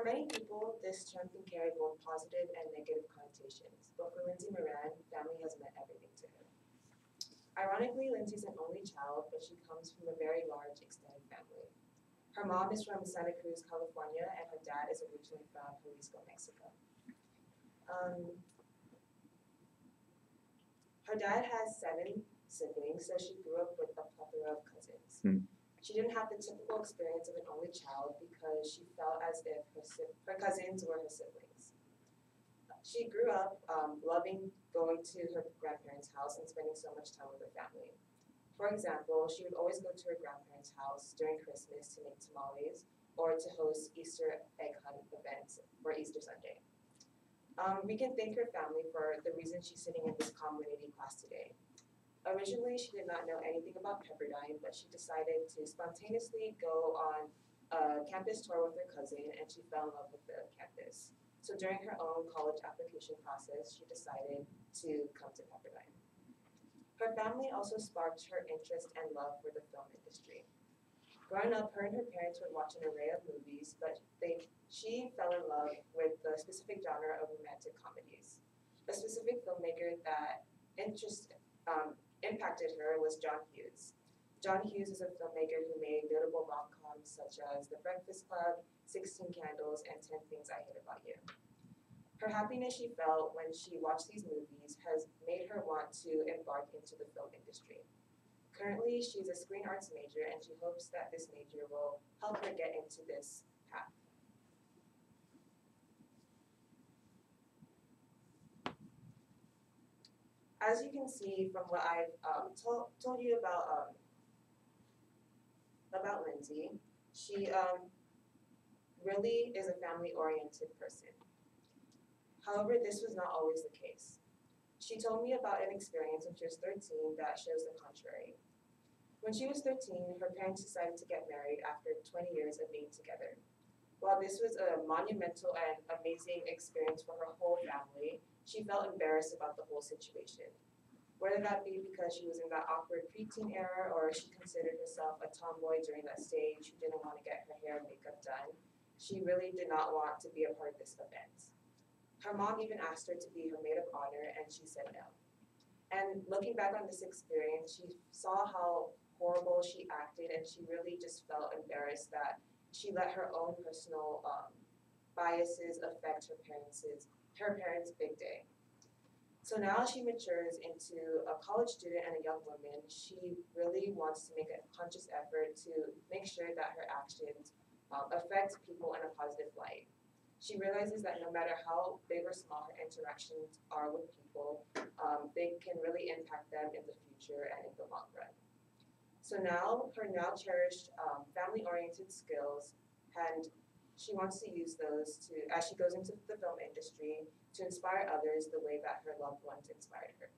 many people, this term can carry both positive and negative connotations, but for Lindsay Moran, family has meant everything to her. Ironically, Lindsay's an only child, but she comes from a very large extended family. Her mom is from Santa Cruz, California, and her dad is originally from Jalisco, Mexico. Her dad has 7 siblings, so she grew up with a plethora of cousins. She didn't have the typical experience of an only child because she felt as if her cousins were her siblings. She grew up loving going to her grandparents' house and spending so much time with her family. For example, she would always go to her grandparents' house during Christmas to make tamales or to host Easter egg hunt events for Easter Sunday. We can thank her family for the reason she's sitting in this community class today. Originally, she did not know anything about Pepperdine, but she decided to spontaneously go on a campus tour with her cousin, and she fell in love with the campus. So during her own college application process, she decided to come to Pepperdine. Her family also sparked her interest and love for the film industry. Growing up, her and her parents would watch an array of movies, but she fell in love with the specific genre of romantic comedies. A specific filmmaker that impacted her was John Hughes. John Hughes is a filmmaker who made notable rom-coms such as The Breakfast Club, 16 Candles, and 10 Things I Hate About You. Her happiness she felt when she watched these movies has made her want to embark into the film industry. Currently, she's a screen arts major, and she hopes that this major will help her get into this path. As you can see from what I've told you about Lindsay, she really is a family-oriented person. However, this was not always the case. She told me about an experience when she was 13 that shows the contrary. When she was 13, her parents decided to get married after 20 years of being together. While this was a monumental and amazing experience for her whole family, she felt embarrassed about the whole situation. Whether that be because she was in that awkward preteen era or she considered herself a tomboy during that stage who didn't want to get her hair and makeup done, she really did not want to be a part of this event. Her mom even asked her to be her maid of honor, and she said no. And looking back on this experience, she saw how horrible she acted, and she really just felt embarrassed that she let her own personal biases affect her parents' big day. So now she matures into a college student and a young woman. She really wants to make a conscious effort to make sure that her actions affect people in a positive light. She realizes that no matter how big or small her interactions are with people, they can really impact them in the future and in the long run. So now, her now cherished family-oriented skills, and she wants to use those to, as she goes into the film industry, to inspire others the way that her loved ones inspired her.